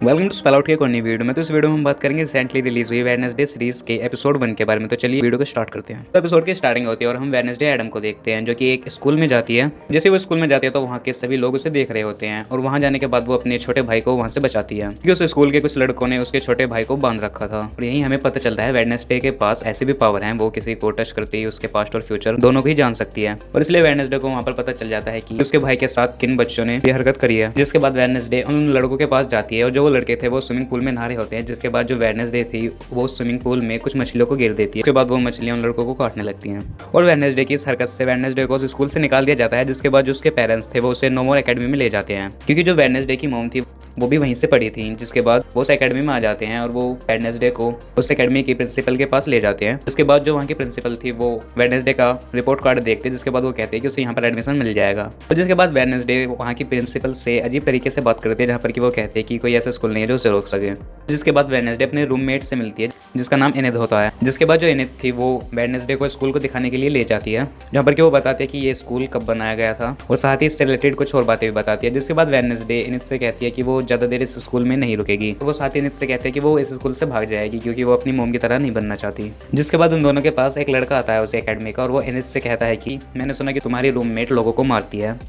Welcome to spell out की एक और नई वीडियो में। तो इस वीडियो में हम बात करेंगे रिसेंटली रिलीज हुई वेडनेसडे सीरीज के एपिसोड 1 के बारे में। तो चलिए वीडियो को स्टार्ट करते हैं। तो एपिसोड की स्टार्टिंग होती है और हम वेडनेसडे एडम को देखते हैं जो कि एक स्कूल में जाती है। जैसे वो स्कूल में जाती है तो वहाँ के सभी लोग उसे देख रहे होते हैं और वहाँ जाने के बाद वो अपने छोटे भाई को वहाँ से बचाती है क्योंकि उस स्कूल के कुछ लड़कों ने उसके छोटे भाई को बांध रखा था। और यही हमें पता चलता है वेडनेसडे के पास ऐसी भी पावर है, वो किसी को टच करती है उसके पास्ट और फ्यूचर दोनों को ही जान सकती है। और इसलिए वेडनेसडे को वहाँ पर पता चल जाता है कि उसके भाई के साथ किन बच्चों ने ये हरकत करी है। जिसके बाद वेडनेसडे उन लड़कों के पास जाती है और जो वो लड़के थे वो स्विमिंग पूल में नहा रहे होते हैं। जिसके बाद जो वेडनेसडे थी वो स्विमिंग पूल में कुछ मछलियों को गिर देती है। उसके बाद वो मछलियां उन लड़कों को काटने लगती हैं और वेडनेसडे की इस हरकत से वेडनेसडे को स्कूल से निकाल दिया जाता है। जिसके बाद जो उसके पेरेंट्स थे वो उसे नो मोर एकेडमी में ले जाते हैं क्योंकि जो वेडनेसडे की मॉम थी वो भी वहीं से पढ़ी थी। जिसके बाद वो उस एकेडमी में आ जाते हैं और वो वेडनेसडे को उस एकेडमी की प्रिंसिपल के पास ले जाते हैं। जिसके बाद जो वहाँ की प्रिंसिपल थी वो वेडनेसडे का रिपोर्ट कार्ड देखते हैं। जिसके बाद वो कहते हैं कि उसे यहाँ पर एडमिशन मिल जाएगा। और जिसके बाद वेडनेसडे वहाँ की प्रिंसिपल से अजीब तरीके से बात करते हैं जहाँ पर कि वो कहते हैं कि कोई ऐसा स्कूल नहीं है जो उसे रोक सके। जिसके बाद वेडनेसडे अपने रूममेट से मिलती है जिसका नाम एनिद होता है। जिसके बाद जो एनिद थी वो वेडनेसडे को स्कूल को दिखाने के लिए ले जाती है जहाँ पर कि वो बताते हैं कि ये स्कूल कब बनाया गया था और साथ ही इससे रिलेटेड कुछ और बातें भी बताती है। जिसके बाद वेडनेसडे एनिद से कहती है कि वो ज़्यादा देर इस स्कूल में नहीं रुकेगी। तो वो साथ ही एनिद से कहते हैं कि वो इस स्कूल से भाग जाएगी क्योंकि वो अपनी मोम की तरह नहीं बनना चाहती। जिसके बाद उन दोनों के पास एक लड़का आता है उस एकेडमी का और वो एनिद से कहता है कि मैंने सुना कि तुम्हारी रूममेट लोगों को मारती है।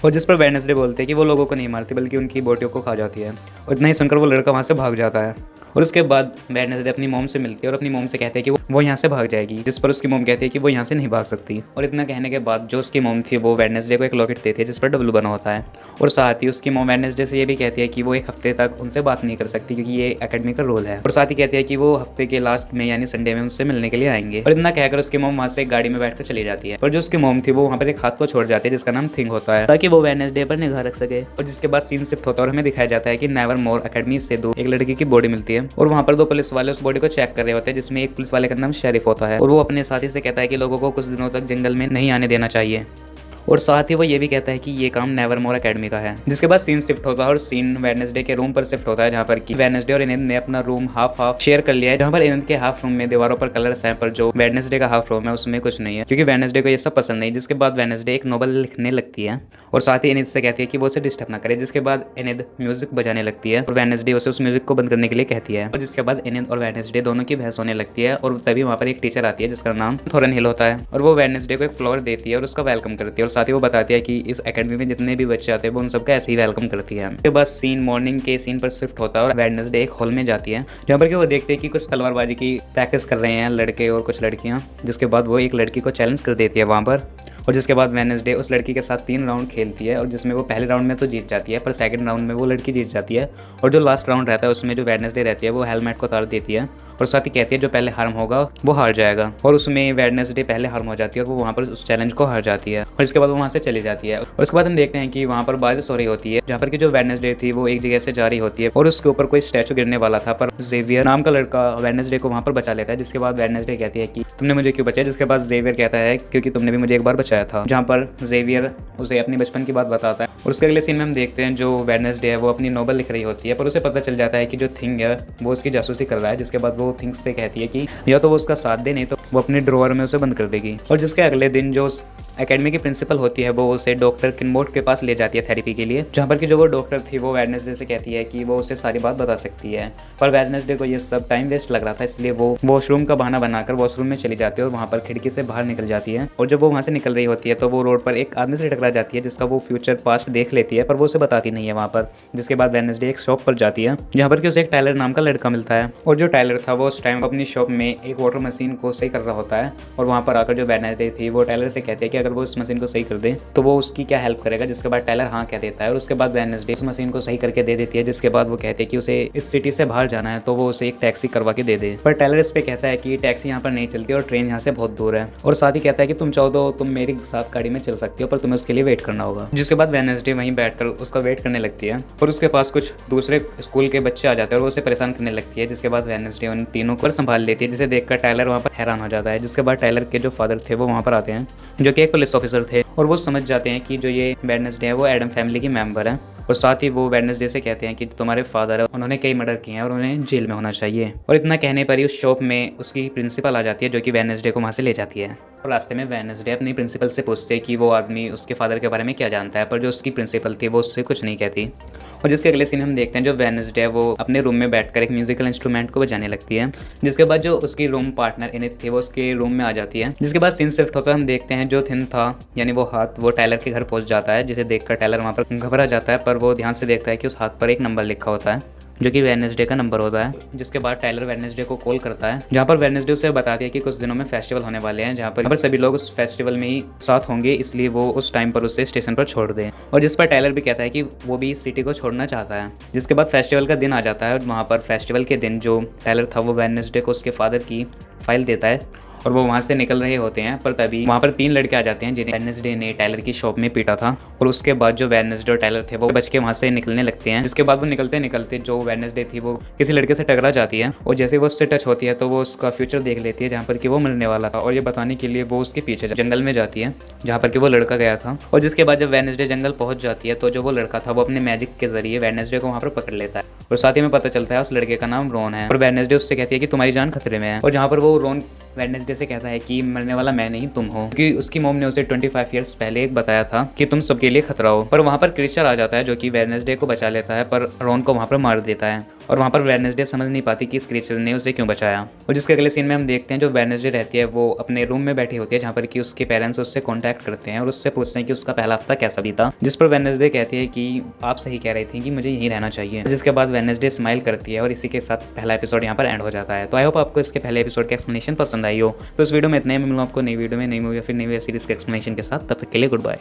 और जिस पर वेडनेसडे बोलते हैं कि वो लोगों को नहीं मारती बल्कि उनकी बोटियों को खा जाती है। और इतना ही सुनकर वो लड़का वहाँ से भाग जाता है। और उसके बाद वेडनेसडे अपनी मोम से मिलती है और अपनी मोम से कहते हैं कि वो यहाँ से भाग जाएगी। जिस पर उसकी मोम कहती है कि वो यहाँ से नहीं भाग सकती। और इतना कहने के बाद जो उसकी मोम थी वो वेडनेसडे को एक लॉकेट देती है जिस पर डब्लू बना होता है। और साथ ही उसकी मोम वेडनेसडे से ये भी कहती है कि वो एक हफ्ते तक उनसे बात नहीं कर सकती क्योंकि ये एकेडमी का रूल है। और साथ ही कहती है कि वो हफ्ते के लास्ट में यानी संडे में उससे मिलने के लिए आएंगे। और इतना कहकर उसकी मोम वहाँ से गाड़ी में बैठकर चली जाती है। और जो उसकी मोम थी वो वहाँ पर एक हाथ को छोड़ जाती है जिसका नाम थिंग होता है ताकि वो वेडनेसडे पर निगाह रख सके। और जिसके बाद सीन शिफ्ट होता है और हमें दिखाया जाता है कि नेवर मोर एकेडमी से दूर एक लड़की की बॉडी मिलती है और वहाँ पर दो पुलिस वाले उस बॉडी को चेक कर रहे होते हैं जिसमें एक पुलिस वाले का नाम शेरिफ होता है। और वो अपने साथी से कहता है कि लोगों को कुछ दिनों तक जंगल में नहीं आने देना चाहिए। और साथ ही वो ये भी कहता है कि ये काम नेवर मोर एकेडमी का है। जिसके बाद सीन शिफ्ट होता है और सीन वेडनेसडे के रूम पर शिफ्ट होता है जहाँ पर कि वेडनेसडे और एनिद ने अपना रूम हाफ शेयर कर लिया है। जहाँ पर एनिद के हाफ रूम में दीवारों पर कलर्स हैं पर जो वेडनेसडे का हाफ रूम है उसमें कुछ नहीं है क्योंकि वेडनेसडे को ये सब पसंद नहीं। जिसके बाद वेडनेसडे एक नोवेल लिखने लगती है और साथ ही एनिद से कहती है कि वो उसे डिस्टर्ब ना करे। जिसके बाद एनिद म्यूजिक बजाने लगती है और वेडनेसडे उसे उस म्यूजिक को बंद करने के लिए कहती है। और जिसके बाद एनिद और वेडनेसडे दोनों की बहस होने लगती है और तभी वहाँ पर एक टीचर आती है जिसका नाम थोरन हिल होता है और वो वेडनेसडे को एक फ्लावर देती है और उसका वेलकम करती है। और साथ ही वो बताती है कि इस एकेडमी में जितने भी बच्चे आते हैं वो उन सबका ऐसे ही वेलकम करती है। उसके बाद सीन मॉर्निंग के सीन पर शिफ्ट होता है और वेडनेसडे एक हॉल में जाती है जहाँ पर कि वो देखते हैं कि कुछ तलवारबाजी की प्रैक्टिस कर रहे हैं लड़के और कुछ लड़कियाँ। जिसके बाद वो एक लड़की को चैलेंज कर देती है वहाँ पर। और जिसके बाद वेडनेसडे उस लड़की के साथ 3 राउंड खेलती है और जिसमें वो पहले राउंड में तो जीत जाती है पर सेकंड राउंड में वो लड़की जीत जाती है। और जो लास्ट राउंड रहता है उसमें जो वेडनेसडे रहती है वो हेलमेट को उतार देती है और साथ ही कहती है जो पहले हार्म होगा वो हार जाएगा। और उसमें वेडनेसडे पहले हार्म हो जाती है और वो वहाँ पर उस चैलेंज को हार जाती है और इसके बाद वो वहाँ से चली जाती है। और उसके बाद हम देखते हैं कि वहाँ पर बारिश हो रही होती है जहाँ पर कि जो वेडनेसडे थी वो एक जगह से जा रही होती है और उसके ऊपर कोई स्टैचू गिरने वाला था पर जेवियर नाम का लड़का वेडनेसडे को वहाँ पर बचा लेता है। जिसके बाद वेडनेसडे कहती है कि तुमने मुझे क्यों बचाया। जिसके बाद जेवियर कहता है क्योंकि तुमने भी मुझे एक बार बचाया था। जहाँ पर जेवियर उसे अपनी बचपन की बात बताता है। और उसके अगले सीन में हम देखते हैं जो वेडनेसडे है वो अपनी नोवेल लिख रही होती है पर उसे पता चल जाता है कि जो थिंग है वो उसकी जासूसी कर रहा है। जिसके बाद वो थिंग से कहती है कि या तो वो उसका साथ दे नहीं तो वो अपने ड्रॉअर में उसे बंद कर देगी। और जिसके अगले दिन जो एकेडमी की प्रिंसिपल होती है वो उसे डॉक्टर किनमोट के पास ले जाती है थेरेपी के लिए। जहाँ पर कि जो वो डॉक्टर थी वो वेडनेसडे से कहती है कि वो उसे सारी बात बता सकती है पर वेडनेसडे को ये सब टाइम वेस्ट लग रहा था इसलिए वो वॉशरूम का बहाना बनाकर वॉशरूम में चली जाती है और वहाँ पर खिड़की से बाहर निकल जाती है। और जब वो वहाँ से निकल रही होती है तो वो रोड पर एक आदमी से टकरा जाती है जिसका वो फ्यूचर पास्ट देख लेती है पर वो उसे बताती नहीं है वहाँ पर। जिसके बाद वेडनेसडे एक शॉप पर जाती है जहाँ पर कि उसे एक टाइलर नाम का लड़का मिलता है और जो टाइलर था वो उस टाइम अपनी शॉप में एक वाटर मशीन को सही कर रहा होता है। और वहाँ पर आकर जो वेडनेसडे थी वो टाइलर से कहती है कि अगर वो इस मशीन को सही कर दे तो वो उसकी क्या हेल्प करेगा। जिसके बाद टाइलर हाँ कह देता है और उसके बाद वेडनेसडे उस मशीन को सही करके दे देती है। जिसके बाद वो कहते हैं कि उसे इस सिटी से बाहर जाना है तो वो उसे एक टैक्सी करवा के दे दे। पर टाइलर इस पे कहता है कि टैक्सी यहाँ पर नहीं चलती और ट्रेन यहाँ से बहुत दूर है। और साथ ही कहता है कि तुम चाहो तो तुम मेरे साथ गाड़ी में चल सकती हो पर तुम्हें उसके लिए वेट करना होगा। जिसके बाद वेडनेसडे वहीं बैठकर उसका वेट करने लगती है और उसके पास कुछ दूसरे स्कूल के बच्चे आ जाते हैं और वो उसे परेशान करने लगती है। जिसके बाद वेडनेसडे उन तीनों को संभाल लेती है जिसे देखकर टाइलर वहाँ पर हैरान हो जाता है। जिसके बाद टाइलर के जो फादर थे वो वहाँ पर आते हैं जो कि एक पुलिस ऑफिसर थे और वो समझ जाते हैं कि जो ये वेडनेसडे है वो एडम फैमिली की मेंबर है। और साथ ही वो वेडनेसडे से कहते हैं कि तुम्हारे फादर है उन्होंने कई मर्डर किए हैं और उन्हें जेल में होना चाहिए। और इतना कहने पर ही उस शॉप में उसकी प्रिंसिपल आ जाती है जो कि वेडनेसडे को वहाँ से ले जाती है। और रास्ते में वेडनेसडे अपनी प्रिंसिपल से पूछते हैं कि वो आदमी उसके फादर के बारे में क्या जानता है, पर जो उसकी प्रिंसिपल थी वो उससे कुछ नहीं कहती। और जिसके अगले सीन हम देखते हैं जो वेडनेसडे है वो अपने रूम में बैठकर एक म्यूजिकल इंस्ट्रूमेंट को बजाने लगती है। जिसके बाद जो उसकी रूम पार्टनर इनित थी वो उसके रूम में आ जाती है। जिसके बाद सीन शिफ्ट होता है, हम देखते हैं जो थिन था यानी वो हाथ वो टायलर के घर पहुंच जाता है, जिसे देखकर टायलर वहाँ पर घबरा जाता है, पर वो ध्यान से देखता है कि उस हाथ पर एक नंबर लिखा होता है जो कि वेडनेसडे का नंबर होता है। जिसके बाद टायलर वेडनेसडे को कॉल करता है, जहाँ पर वेडनेसडे उसे बताती है कि कुछ दिनों में फेस्टिवल होने वाले हैं, जहाँ पर सभी लोग उस फेस्टिवल में ही साथ होंगे, इसलिए वो उस टाइम पर उसे स्टेशन पर छोड़ दें। और जिस पर टायलर भी कहता है कि वो भी इस सिटी को छोड़ना चाहता है। जिसके बाद फेस्टिवल का दिन आ जाता है और वहाँ पर फेस्टिवल के दिन जो टायलर था वो वेडनेसडे को उसके फादर की फाइल देता है और वो वहाँ से निकल रहे होते हैं, पर तभी वहाँ पर 3 लड़के आ जाते हैं जिन्हें वेडनेसडे ने टायलर की शॉप में पीटा था। और उसके बाद जो वेडनेसडे और टायलर थे वो बच के वहाँ से निकलने लगते हैं। जिसके बाद वो निकलते निकलते जो वेडनेसडे थी वो किसी लड़के से टकरा जाती है और जैसे वो उससे टच होती है तो वो उसका फ्यूचर देख लेती है, जहाँ पर कि वो मरने वाला था। और ये बताने के लिए वो उसके पीछे जंगल में जाती है जहाँ पर कि वो लड़का गया था। और जिसके बाद जब वेडनेसडे जंगल पहुँच जाती है तो जो वो लड़का था वो अपने मैजिक के जरिए वेडनेसडे को वहाँ पर पकड़ लेता है। और साथ ही में पता चलता है उस लड़के का नाम रॉन है। और वेडनेसडे उससे कहती है कि तुम्हारी जान खतरे में है। और जहाँ पर वो रॉन वेडनेसडे से कहता है कि मरने वाला मैं नहीं तुम हो, क्योंकि उसकी मॉम ने उसे 25 ईयर्स पहले बताया था कि तुम सबके लिए खतरा हो। पर वहाँ पर क्रीचर आ जाता है जो कि वेडनेसडे को बचा लेता है, पर रॉन को वहाँ पर मार देता है। और वहाँ पर वेडनेसडे समझ नहीं पाती कि इस क्रीचर ने उसे क्यों बचाया। और जिसके अगले सीन में हम देखते हैं जो वेडनेसडे रहती है वो अपने रूम में बैठी होती है, जहाँ पर कि उसके पेरेंट्स उससे कांटेक्ट करते हैं और उससे पूछते हैं कि उसका पहला हफ्ता कैसा बीता। जिस पर वेडनेसडे कहती है कि आप सही कह रही थी कि मुझे यहीं रहना चाहिए। जिसके बाद वेडनेसडे स्माइल करती है और इसी के साथ पहला एपिसोड यहाँ पर एंड हो जाता है। तो आई होप आपको इसके पहले एपिसोड की एक्सप्लेनेशन पसंद आई हो। तो इस वीडियो में इतने, मैं मिलूँ आपको नई वीडियो में नई मूवी या फिर नई वेब सीरीज के एक्सप्लेनेशन के साथ। तब तक के लिए गुड बाय।